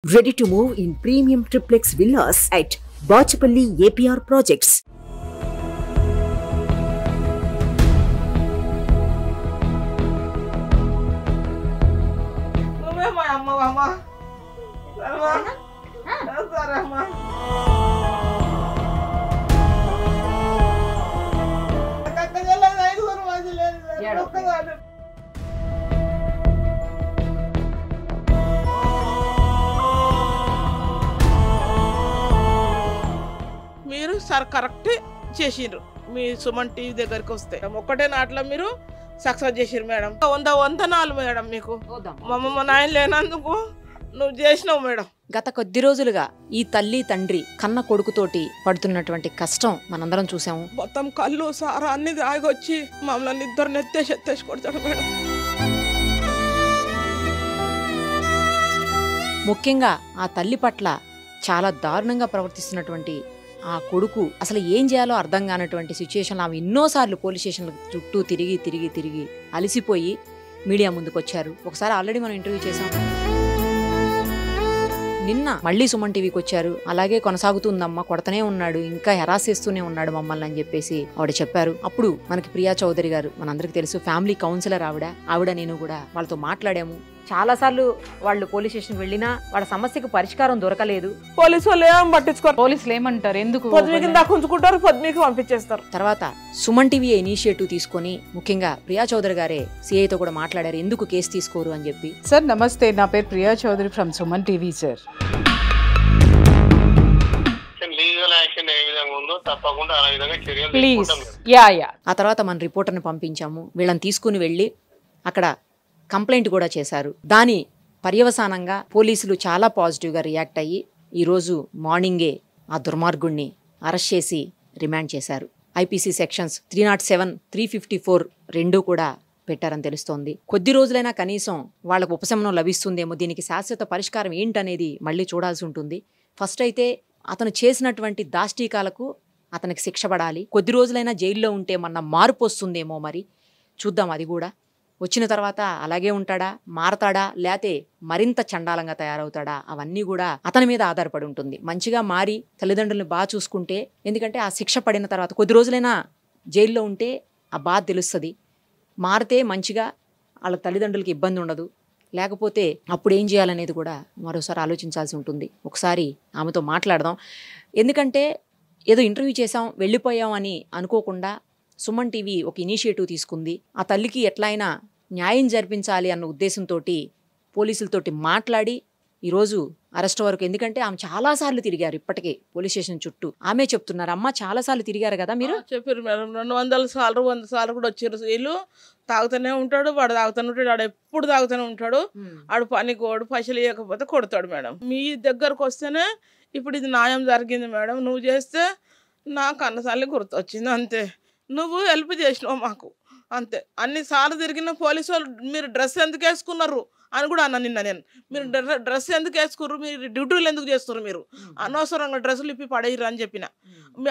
Ready to move in premium triplex villas at Bachapalli APR Projects. మీరు sir correct చేసిండ్రు మీ Suman TV దగ్గరికి వస్తే ఒక్కటే నాట్లో మీరు సక్సెస్ చేసిరు మేడం. వందనాలు మేడం మీకు. మా నాయన లేనందుకు నువ్వు చేసినావు మేడం. గత కొద్ది రోజులుగా ఈ తల్లి తండ్రి కన్న కొడుకుతోటి పడుతున్నటువంటి కష్టం మనందరం చూసాము. మొత్తం కళ్ళు సారా అన్ని ఆగొచ్చి మమ్మల్ని ఇద్దరు ఎత్తేసి కొడతాడు మేడం. ముఖ్యంగా ఆ తల్లి పట్ల చాలా దారుణంగా ప్రవర్తిస్తున్నటువంటి ఆ కొడుకు అసలు ఏం చేయాలో అర్థం కానటువంటి సిచ్యుయేషన్లో ఆమె ఎన్నోసార్లు పోలీస్ స్టేషన్ల చుట్టూ తిరిగి అలసిపోయి మీడియా ముందుకు వచ్చారు. ఒకసారి ఆల్రెడీ మనం ఇంటర్వ్యూ చేసాం. నిన్న మళ్ళీ సుమన్ టీవీకి వచ్చారు. అలాగే కొనసాగుతుందమ్మా, కొడతనే ఉన్నాడు, ఇంకా హెరాస్ చేస్తూనే ఉన్నాడు మమ్మల్ని అని చెప్పేసి ఆవిడ చెప్పారు. అప్పుడు మనకి ప్రియా చౌదరి గారు, మనందరికి తెలుసు, ఫ్యామిలీ కౌన్సిలర్ ఆవిడ నేను కూడా వాళ్ళతో మాట్లాడాము. చాలా సార్లు వాళ్ళు పోలీస్ స్టేషన్ వెళ్ళినా వాళ్ళ సమస్యకు పరిష్కారం దొరకలేదు. పోలీసు వాళ్ళు ఏం పట్టించుకోరు. పోలీసులు ఏమంటారు, ఎందుకు ఉంచుకుంటారు, పొద్దుమీకి పంపించేస్తారు. తర్వాత సుమన్ టీవీ ఇనిషియేటివ్ తీసుకొని ముఖ్యంగా ప్రియా చౌదరి గారే సిఐతో కూడా మాట్లాడారు, ఎందుకు కేసు తీసుకోరు అని చెప్పి. సార్ నమస్తే, నా పేరు Priya Chowdary from Suman TV sir. ఆ తర్వాత మన రిపోర్టర్ని పంపించాము. వీళ్ళని తీసుకుని వెళ్ళి అక్కడ కంప్లైంట్ కూడా చేశారు. దాని పర్యవసానంగా పోలీసులు చాలా పాజిటివ్గా రియాక్ట్ అయ్యి ఈరోజు మార్నింగే ఆ దుర్మార్గుణ్ణి అరెస్ట్ చేసి రిమాండ్ చేశారు. ఐపీసీ సెక్షన్స్ 307, 354 రెండూ కూడా పెట్టారని తెలుస్తోంది. కొద్ది రోజులైనా కనీసం వాళ్ళకు ఉపశమనం లభిస్తుందేమో. దీనికి శాశ్వత పరిష్కారం ఏంటనేది మళ్ళీ చూడాల్సి ఉంటుంది. ఫస్ట్ అయితే అతను చేసినటువంటి దాష్టీకాలకు అతనికి శిక్ష పడాలి. కొద్ది రోజులైనా జైల్లో ఉంటే మన మార్పు వస్తుందేమో, మరి చూద్దాం. అది కూడా వచ్చిన తర్వాత అలాగే ఉంటాడా, మారతాడా, లేతే మరింత చండాలంగా తయారవుతాడా, అవన్నీ కూడా అతని మీద ఆధారపడి ఉంటుంది. మంచిగా మారి తల్లిదండ్రులను బాగా చూసుకుంటే, ఎందుకంటే ఆ శిక్ష పడిన తర్వాత కొద్ది రోజులైనా జైల్లో ఉంటే ఆ బాధ తెలుస్తుంది. మారితే మంచిగా వాళ్ళ తల్లిదండ్రులకి ఇబ్బంది ఉండదు. లేకపోతే అప్పుడు ఏం చేయాలనేది కూడా మరోసారి ఆలోచించాల్సి ఉంటుంది. ఒకసారి ఆమెతో మాట్లాడదాం. ఎందుకంటే ఏదో ఇంటర్వ్యూ చేసాం వెళ్ళిపోయాం అని అనుకోకుండా సుమన్ టీవీ ఒక ఇనిషియేటివ్ తీసుకుంది. ఆ తల్లికి ఎట్లయినా న్యాయం జరిపించాలి అన్న ఉద్దేశంతో పోలీసులతోటి మాట్లాడి ఈరోజు అరెస్ట్ వరకు, ఎందుకంటే ఆమె చాలాసార్లు తిరిగారు ఇప్పటికే పోలీస్ స్టేషన్ చుట్టూ. ఆమె చెప్తున్నారు, అమ్మ చాలాసార్లు తిరిగారు కదా మీరు. చెప్పారు మేడం, 200 సార్లు 100 సార్లు కూడా వచ్చారు. వీళ్ళు తాగుతూనే ఉంటాడు, వాడు తాగుతూనే ఉంటాడు, వాడు ఎప్పుడు తాగుతూనే ఉంటాడు. ఆడు పనికోడు, పైసలు ఇవ్వకపోతే కొడతాడు మేడం. మీ దగ్గరకు వస్తేనే ఇప్పుడు ఇది న్యాయం జరిగింది మేడం. నువ్వు చేస్తే నాకు అన్నసార్లు గుర్తొచ్చింది, అంతే. నువ్వు హెల్ప్ చేసినావు మాకు, అంతే. అన్నిసార్లు తిరిగిన పోలీసు వాళ్ళు మీరు డ్రెస్ ఎందుకు వేసుకున్నారు అని కూడా అన్నా నిన్న నేను. మీరు డ్రెస్ ఎందుకు వేసుకుర్రు, మీరు డ్యూటీలు ఎందుకు చేస్తున్నారు, మీరు అనవసరంగా డ్రెస్సులు ఇప్పి పడేయరు అని చెప్పిన.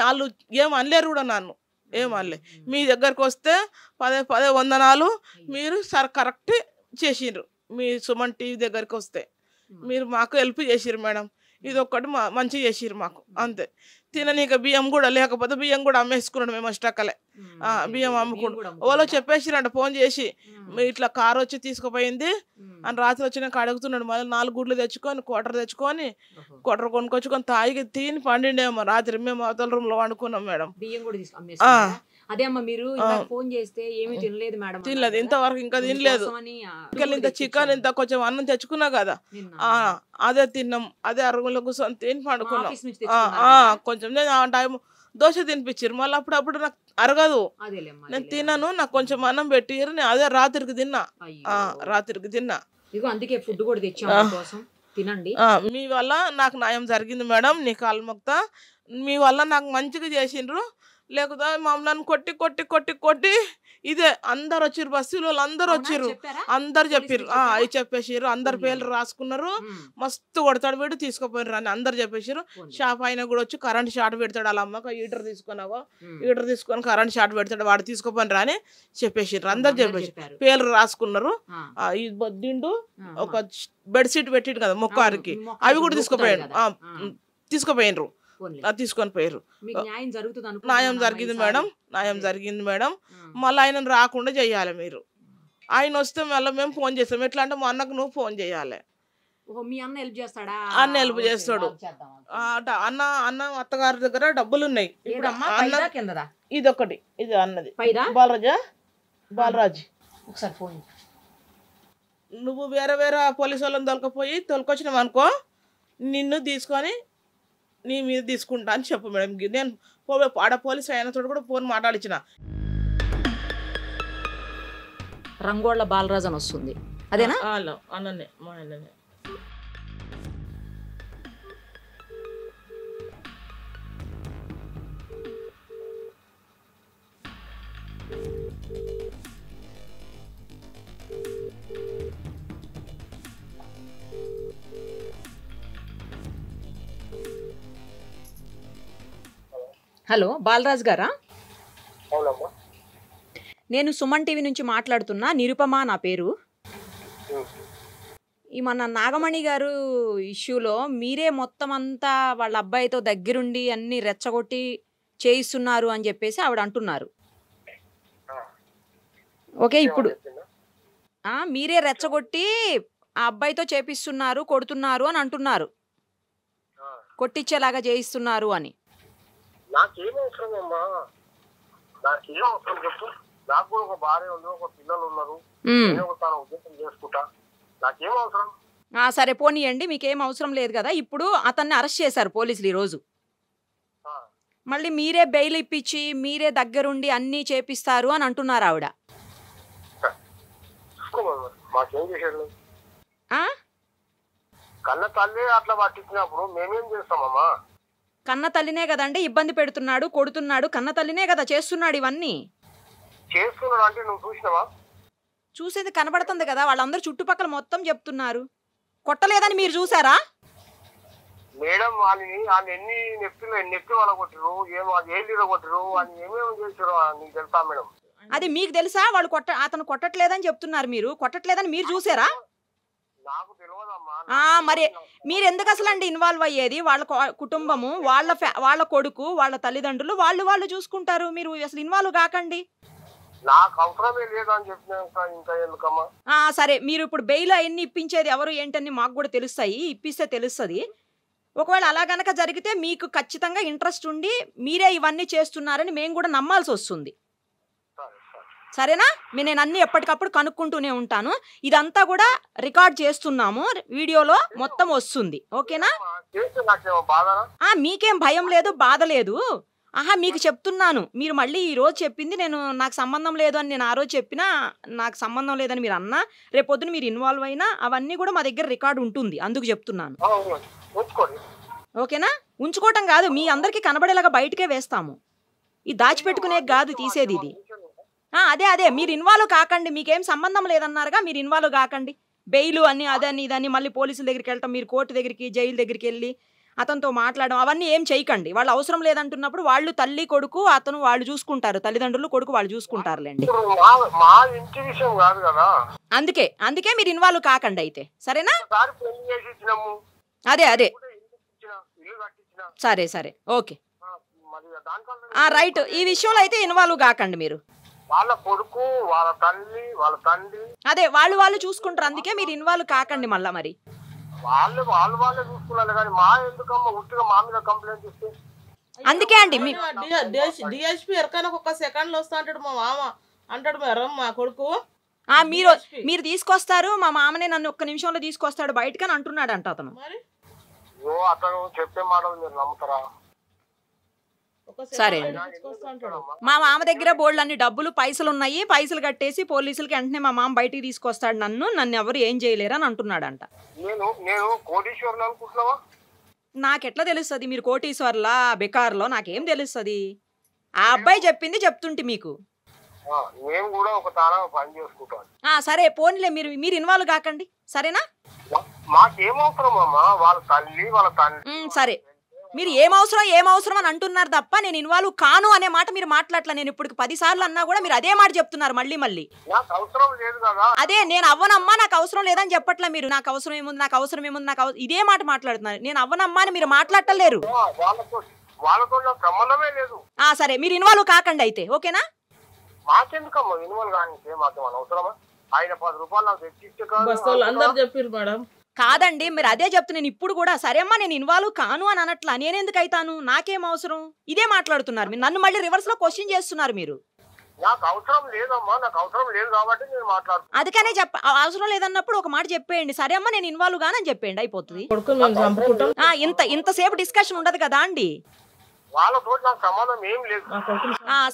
వాళ్ళు ఏం అనలేరు కూడా, నన్ను ఏం అనలే. మీ దగ్గరకు వస్తే పదే వందనాలు. మీరు సార్ కరెక్ట్ చేసిండ్రు మీ సుమన్ టీవీ దగ్గరికి వస్తే. మీరు మాకు హెల్ప్ చేసిర్రు మేడం. ఇది ఒక్కటి మంచిగా చేసిర్రు మాకు, అంతే. తిననీక బియ్యం కూడా లేకపోతే బియ్యం కూడా అమ్మేసుకున్నాడు మేము స్టక్కలే. బియ్యం అమ్ముకుంటు ఓలో చెప్పేసిరంట ఫోన్ చేసి, ఇట్లా కారు వచ్చి తీసుకుపోయింది అని. రాత్రి వచ్చినాక అడుగుతున్నాడు. మళ్ళీ 4 గుడ్లు తెచ్చుకొని క్వార్టర్ కొనుక్కొచ్చుకొని తాగి తిని పండిండేమో రాత్రి. మేము అవతల రూమ్ లో వండుకున్నాం మేడం. అదే అమ్మ, మీరు ఫోన్ చేస్తే ఏమీ తినలేదు మేడం. తినలేదు ఇంతవరకు, ఇంకా తినలేదు. ఇంత చికెన్ ఇంత కొంచెం అన్నం తెచ్చుకున్నా కదా, అదే తిన్నాం. అదే అరుగులో కూర్చొని తిని పండుకున్నాం. కొంచెం ఆ టైం దోశ తినిపించారు. మళ్ళీ అప్పుడప్పుడు నాకు అరగదు, నేను తిన్నాను. నాకు కొంచెం అన్నం పెట్టిరు, నేను అదే రాత్రికి తిన్నా. అందుకే ఫుడ్ కూడా తెచ్చాము, తినండి. మీ వల్ల నాకు న్యాయం జరిగింది మేడం. నీ కాలు మొక్తా. మీ వల్ల నాకు మంచిగా చేసిండ్రు. లేకపోతే మమ్మల్ని కొట్టి ఇదే అందరు వచ్చిర్రు, బస్సులో వాళ్ళు అందరు వచ్చిర్రు, అందరు చెప్పిర్రు. అవి చెప్పేసారు, అందరి పేర్లు రాసుకున్నారు. మస్తు కొడతాడు వీడు, తీసుకుపోయినారు అని అందరు చెప్పేసారు. షాప్ అయినా కూడా వచ్చి కరెంట్ షార్ట్ పెడతాడు, వాళ్ళ అమ్మక ఈటర్ తీసుకున్నావో ఈటర్ తీసుకొని కరెంట్ షార్ట్ పెడతాడు, వాడు తీసుకుపోయినరా అని చెప్పేసారు. అందరు చెప్పేసారు, పేర్లు రాసుకున్నారు. ఈ దిండు ఒక బెడ్షీట్ పెట్టిడు కదా మొక్కారికి, అవి కూడా తీసుకుపోయినరు తీసుకొని పోయారు. న్యాయం జరిగింది మేడం, న్యాయం జరిగింది మేడం. మళ్ళీ ఆయనను రాకుండా చెయ్యాలి మీరు. ఆయన వస్తే మళ్ళీ మేము ఫోన్ చేస్తాం. ఎట్లా అంటే మా అన్నకు నువ్వు ఫోన్ చేయాలి. అన్న హెల్ప్ చేస్తాడు. అన్న అత్తగారి దగ్గర డబ్బులు ఉన్నాయి. ఇది ఒకటి, ఇది అన్నది బాలరాజ్. నువ్వు వేరే వేరే పోలీసు వాళ్ళని తొలకొచ్చినావు అనుకో, నిన్ను తీసుకొని నీ మీద తీసుకుంటా అని చెప్పు మేడం. నేను ఆడ పోలీసు ఆయనతో కూడా ఫోన్ మాట్లాడించిన. రంగోళ్ళ బాలరాజ్ అని వస్తుంది, అదేనా? అన్ననే, మా అన్ననే. హలో, బాలరాజ్ గారా? నేను సుమన్ టీవీ నుంచి మాట్లాడుతున్నా, నిరుపమ నా పేరు. ఈ మన నాగమణి గారు ఇష్యూలో మీరే మొత్తం అంతా వాళ్ళ అబ్బాయితో దగ్గరుండి అన్ని రెచ్చగొట్టి చేయిస్తున్నారు అని చెప్పేసి ఆవిడ అంటున్నారు. ఓకే, ఇప్పుడు మీరే రెచ్చగొట్టి ఆ అబ్బాయితో చేపిస్తున్నారు, కొడుతున్నారు అని అంటున్నారు, కొట్టించేలాగా చేయిస్తున్నారు అని. నాకేం అవసరం అమ్మా, నాకేం అవసరం చెప్పు. నాకు కూడా ఒక భార్య ఉంది, ఒక పిల్లలు ఉన్నారు, ఉద్యోగం చేసుకుంటా, నాకేం అవసరం. సరే పోనీయండి, మీకేం అవసరం లేదు కదా. ఇప్పుడు అతన్ని అరెస్ట్ చేశారు పోలీసులు ఈరోజు. మళ్ళీ మీరే బెయిల్ ఇప్పించి మీరే దగ్గరుండి అన్ని చేపిస్తారు అని అంటున్నారు ఆవిడ. మాకేం చేశాడు? కన్న తల్లి అట్లా పట్టించినప్పుడు మేమేం చేస్తామమ్మా? కన్న తల్లినే కదండి ఇబ్బంది పెడుతున్నాడు, కొడుతున్నాడు, కన్న తల్లినే కదా చేస్తున్నాడు ఇవన్నీ. చేస్తున్నాడు అంటే నువ్వు చూసినావా? చూసేది కనబడుతుంది కదా, వాళ్ళందరూ చుట్టుపక్కల మొత్తం చెప్తున్నారు. కొట్టలేదని మీరు చూసారా? మేడం వాళ్ళని ఎన్ని నెప్పి వాళ్ళ కొట్టరు, ఏమో ఏళ్ళు కొట్టరు అని ఏమేమి చేశారు నీకు తెలుసా మేడం? అది మీకు తెలుసా? వాళ్ళు అతను కొట్టట్లేదని చెప్తున్నారు, మీరు కొట్టట్లేదని మీరు చూసారా? నాకు తెలియదమ్మా. మరి మీరు ఎందుకు అసలు అండి ఇన్వాల్వ్ అయ్యేది? వాళ్ళ కుటుంబము, వాళ్ళ కొడుకు, వాళ్ళ తల్లిదండ్రులు వాళ్ళు చూసుకుంటారు, మీరు అసలు ఇన్వాల్వ్ కాకండి. నాకు అవసరమే లేదని చెప్పినా ఇంకా ఎందుకమ్మా? సరే, మీరు ఇప్పుడు బెయిల్ అవన్నీ ఇప్పించేది ఎవరు ఏంటని మాకు కూడా తెలుస్తాయి, ఇప్పిస్తే తెలుస్తుంది. ఒకవేళ అలా గనక జరిగితే మీకు ఖచ్చితంగా ఇంట్రెస్ట్ ఉండి మీరే ఇవన్నీ చేస్తున్నారని మేము కూడా నమ్మాల్సి వస్తుంది. సరేనా? నేను అన్ని ఎప్పటికప్పుడు కనుక్కుంటూనే ఉంటాను. ఇదంతా కూడా రికార్డ్ చేస్తున్నాము, వీడియోలో మొత్తం వస్తుంది. ఓకేనా? మీకేం భయం లేదు, బాధ లేదు. మీకు చెప్తున్నాను, మీరు మళ్ళీ ఈ రోజు చెప్పింది నాకు సంబంధం లేదు అని నేను ఆ రోజు చెప్పినా, నాకు సంబంధం లేదని మీరు అన్నా, రేపొద్దున మీరు ఇన్వాల్వ్ అయినా అవన్నీ కూడా మా దగ్గర రికార్డు ఉంటుంది, అందుకు చెప్తున్నాను. ఓకేనా? ఉంచుకోవటం కాదు, మీ అందరికీ కనబడేలాగా బయటకే వేస్తాము. ఇది దాచిపెట్టుకునే కాదు తీసేది ఇది. అదే మీరు ఇన్వాల్వ్ కాకండి, మీకేం సంబంధం లేదన్నారుగా, మీరు ఇన్వాల్వ్ కాకండి. బెయిల్ అని అదని ఇదని మళ్ళీ పోలీసుల దగ్గరికి వెళ్ళటం, మీరు కోర్టు దగ్గరికి జైలు దగ్గరికి వెళ్ళి అతనితో మాట్లాడడం అవన్నీ ఏం చేయకండి. వాళ్ళు అవసరం లేదంటున్నప్పుడు వాళ్ళు తల్లి కొడుకు అతను వాళ్ళు చూసుకుంటారు, తల్లిదండ్రులు కొడుకు వాళ్ళు చూసుకుంటారులేండి. అందుకే మీరు ఇన్వాల్వ్ కాకండి అయితే, సరేనా? అదే సరే ఓకే రైట్. ఈ విషయంలో అయితే ఇన్వాల్వ్ కాకండి మీరు. వాళ్ళ కొడుకు, వాళ్ళ తల్లి, వాళ్ళ తండ్రి అదే వాళ్ళు చూసుకుంటారు, అందుకే మీరు ఇన్వాల్వ్ కాకండి. మళ్ళా మరి వాళ్ళే చూసుకున్నారు కానీ మా ఎందుకమ్మా ఉట్టిగా మా మీద కంప్లైంట్ ఇస్తే? అందుకే అండి డిఎస్పీ ఎరకనకు ఒక సెకండ్ లో వస్తా అంటాడు మా మామ అంటాడు మేడం, మా కొడుకు మీరు తీసుకొస్తారు, మా మామనే నన్ను ఒక్క నిమిషంలో తీసుకొస్తాడు బయటకని అంటున్నాడు అంట అతను. అతను చెప్పే మాటలు మీరు నమ్ముతారా? సరే, మా మామ దగ్గర బోల్డ్ అన్ని డబ్బులు పైసలు ఉన్నాయి, పైసలు కట్టేసి పోలీసులకి వెంటనే మా మామ బయటికి తీసుకొస్తాడు, నన్ను ఎవరు ఏం చేయలేరు అని అంటున్నాడంట. నాకెట్లా తెలుస్తుంది మీరు కోటీశ్వర్లా బెకార్లో? నాకేం తెలుస్తుంది? ఆ అబ్బాయి చెప్పింది చెప్తుంటే మీకు. మేము కూడా ఒక తాన పని చేసుకుంటాం. సరే పోనీలే, మీరు ఇన్వాల్వ్ కాకండి సరేనా. మాకేమవసరం అమ్మా, వాళ్ళ తల్లి వాళ్ళ తండ్రి. సరే మీరు ఏమవసరం అని అంటున్నారు తప్ప నేను ఇన్వాల్వ్ కాను అనే మాట మీరు మాట్లాడలే. నేను ఇప్పుడు 10 సార్లు అన్నా కూడా మీరు అదే మాట చెప్తున్నారు మళ్ళీ. నాకు అవసరం లేదు కదా. అదే నేను అవ్వనమ్మా, నాకు అవసరం లేదని చెప్పట్లే మీరు. నాకు అవసరం ఏముంది ఇదే మాట మాట్లాడుతున్నారు. నేను అవ్వనమ్మా అని మీరు మాట్లాడలేరు. వాళ్ళతో నాకు సంబంధమే లేదు. సరే మీరు ఇన్వాల్వ్ కాకండి అయితే, ఓకేనా. మాకెందుకమ్మా ఇన్వాల్వ్ కానీ, మాకేమన్నా అవసరమా? ఆయన 10 రూపాయలు నాకు తెచ్చిస్తే అందరు చెప్పారు మేడం. కాదండి మీరు అదే చెప్తున్నా. నేను ఇప్పుడు కూడా సరే అమ్మా నేను ఇన్వాల్వ్ కాను అని అనట్లా. నేనెందుకు అవుతాను, నాకేం అవసరం, ఇదే మాట్లాడుతున్నారు మీరు. నన్ను మళ్ళీ రివర్స్ లో క్వశ్చన్ చేస్తున్నారు మీరు. నాకు అవసరం లేదమ్మా, నాకు అవసరం లేదు కాబట్టి నేను మాట్లాడుతున్నాను. అందుకనే అవసరం లేదన్నప్పుడు ఒక మాట చెప్పేయండి, సరే అమ్మా నేను ఇన్వాల్వ్ గానని చెప్పేయండి, అయిపోతుంది. ఇంతసేపు డిస్కషన్ ఉండదు కదా అండి. వాళ్ళతో నాకు సంబంధం ఏం లేదు.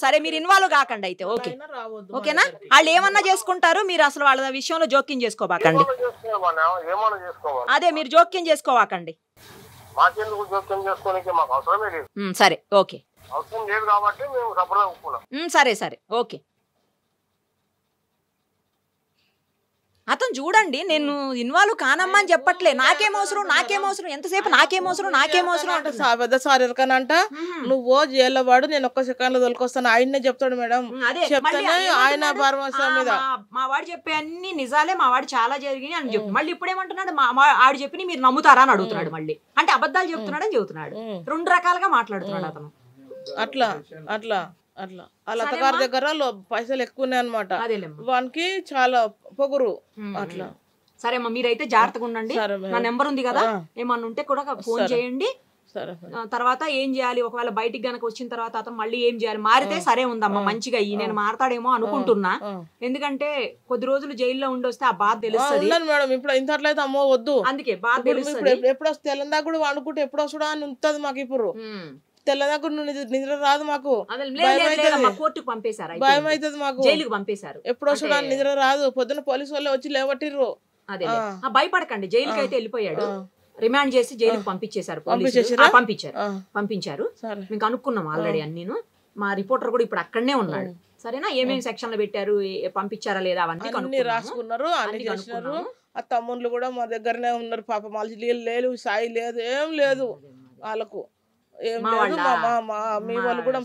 సరే మీరు ఇన్వాల్వ్ కాకండి అయితే, ఓకేనా. వాళ్ళు ఏమన్నా చేసుకుంటారు, మీరు అసలు వాళ్ళ విషయంలో జోక్యం చేసుకోబాకండి. అదే మీరు జోక్యం చేసుకోవాకండి. మాకెందుకు జోక్యం చేసుకోనికి, మాకు అవసరమే లేదు. సరే ఓకే, అవసరం లేదు కాబట్టి మేము సపరేట్ ఒప్పుకున్నాం. సరే ఓకే. అతను చూడండి నేను ఇన్వాల్వ్ కానమ్మా అని చెప్పట్లే. నాకేం అవసరం ఎంతసేపు నాకేం అవసరం అంటే పెద్ద సార్ ఎరకనంట నువ్వు జైల్లో వాడు, నేను ఒక్క సెకండ్ లో తొలకొస్తాను ఆయన్నే చెప్తాడు మేడం. చెప్తానే ఆయన భరోసా మీద మా వాడు చెప్పే అన్ని నిజాలే, మా వాడు చాలా జరిగినాయి అని చెప్పి మళ్ళీ ఇప్పుడేమంటున్నాడు, ఆడు చెప్పి మీరు నమ్ముతారా అని అడుగుతున్నాడు. మళ్ళీ అంటే అబద్ధాలు చెప్తున్నాడని చెబుతున్నాడు. 2 రకాలుగా మాట్లాడుతున్నాడు అతను. అట్లా వాళ్ళ అత్తగారి దగ్గర పైసలు ఎక్కువనే అనమాట. వానికి చాలా పొగురు అట్లా. సరే అమ్మా మీరైతే జాగ్రత్తగా ఉండండి. నా నెంబర్ ఉంది కదా, ఏమన్నా ఉంటే కూడా ఫోన్ చేయండి. తర్వాత ఏం చేయాలి, ఒకవేళ బయటికి గనక వచ్చిన తర్వాత అతను మళ్ళీ ఏం చేయాలి, మారితే సరే ఉందమ్మా మంచిగా అయ్యి నేను మారతాడేమో అనుకుంటున్నా. ఎందుకంటే కొద్ది రోజులు జైల్లో ఉండొస్తే ఆ బాధ తెలుస్తుంది మేడం. ఇప్పుడు ఇంత అట్లయితే అమ్మో వద్దు, అందుకే బాధ తెలుస్తుంది. ఎప్పుడు వస్తే తెల్లందా కూడా వండుకుంటే ఎప్పుడు వస్తుడా అని ఉంటది మాకు. ఇప్పుడు తెల్లదాకా నిద్ర రాదు మాకు, కోర్టుకు పంపేశారు, భయం అవుతుంది మాకు, జైలుకు పంపేశారు. ఎప్పుడు వస్తుడా నిద్ర రాదు. పొద్దున పోలీసు వాళ్ళే వచ్చి లేవట్టిర్రు. అదే భయపడకండి, జైలుకి అయితే వెళ్ళిపోయాడు. రిమాండ్ చేసి జైలుకి పంపించారు. పంపించారు. మీకు అనుకున్నాం ఆల్రెడీ అన్నీను. మా రిపోర్టర్ కూడా ఇప్పుడు అక్కడనే ఉన్నాడు. సరేనా, ఏమేమి సెక్షన్లు పెట్టారు, పంపించారా లేదా అవన్నీ రాసుకున్నారు, అన్ని చేసినారు. ఆ తమ్ముళ్ళు కూడా మా దగ్గరనే ఉన్నారు. పాప మళ్ళీ లేదు, సాయి లేదు, ఏం లేదు వాళ్ళకు, ఏం లేదు. మీ వాళ్ళు కూడా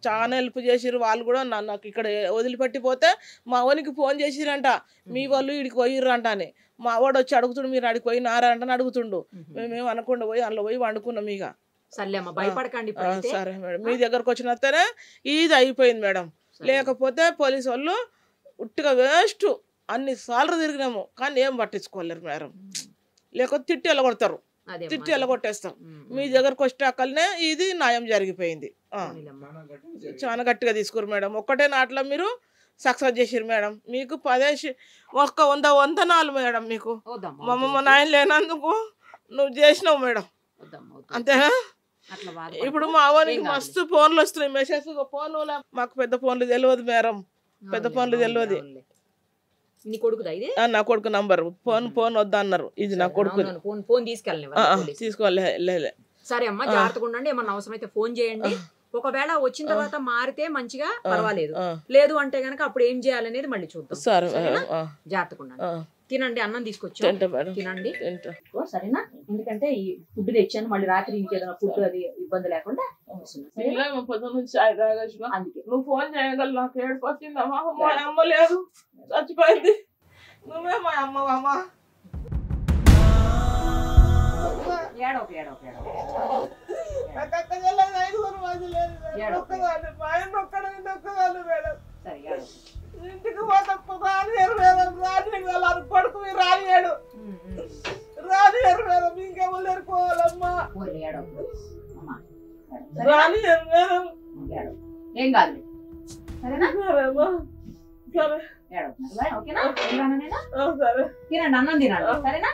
చాలా హెల్ప్ చేసిర్రు. వాళ్ళు కూడా నాకు ఇక్కడ వదిలిపెట్టిపోతే మా వానికి ఫోన్ చేసిరంట, మీ వాళ్ళు ఇడికి పోయిర్రంట అని. మా వాడు వచ్చి అడుగుతుండు, మీరు అడిగి పోయినారా అంటే అడుగుతుండు. మేమేం అనకుండా పోయి అందులో పోయి వండుకున్నాం. ఇక సరే మేడం, మీ దగ్గరకు వచ్చినతేనే ఇది అయిపోయింది మేడం. లేకపోతే పోలీసు వాళ్ళు ఉట్టిగా వేస్ట్. అన్ని సార్లు తిరిగినాము కానీ ఏం పట్టించుకోలేరు మేడం. లేకపోతే తిట్టి వెళ్ళగొడతారు, తిట్టి వెళ్ళగొట్టేస్తాం. మీ దగ్గరకు వచ్చాకనే ఇది న్యాయం జరిగిపోయింది. చాలా గట్టిగా తీసుకురు మేడం. ఒక్కటే నాట్లో మీరు సక్సెస్ చేసిరు మేడం. మీకు 100 వందనాలు మేడం. మీకు మా నాయన లేనందుకు నువ్వు చేసినావు మేడం, అంతేనా. ఇప్పుడు మా వారికి మస్తు ఫోన్లు వస్తున్నాయి, మెసేజ్. ఫోన్లు మాకు పెద్ద ఫోన్లు తెలియదు మేడం, పెద్ద ఫోన్లు తెలియదు. నా కొడుకు నంబర్ ఫోన్ వద్దా అన్నారు. ఇది నా కొడుకు తీసుకోవాలి. సరే అమ్మా జాగ్రత్తగా ఉండండి. ఏమన్నా అవసరం అయితే ఫోన్ చేయండి. ఒకవేళ వచ్చిన తర్వాత మారితే మంచిగా పర్వాలేదు, లేదు అంటే గనక అప్పుడు ఏం చేయాలనేది మళ్ళీ చూద్దాం. జాగ్రత్తగా ఉండండి. తినండి, అన్నం తీసుకొచ్చాను తినండి సరేనా. ఎందుకంటే ఈ ఫుడ్ తెచ్చాను, మళ్ళీ రాత్రి ఇంకేదైనా ఫుడ్ అది ఇబ్బంది లేకుండా. అందుకే నువ్వు ఫోన్ చేయగలరు. నాకు ఏడుపు వచ్చిందమ్మా, మా అమ్మ లేదు, చచ్చిపోయింది. నువ్వే మా అమ్మ. ఇంటికి కొడుకు రానియాడు మేడం, ఇంకేమో లేరుకోవాలమ్మా. రానియారు మేడం, ఏం కాదు సరేనా. సరే ఓకేనా, తినండి, అన్నం తినండి సరేనా.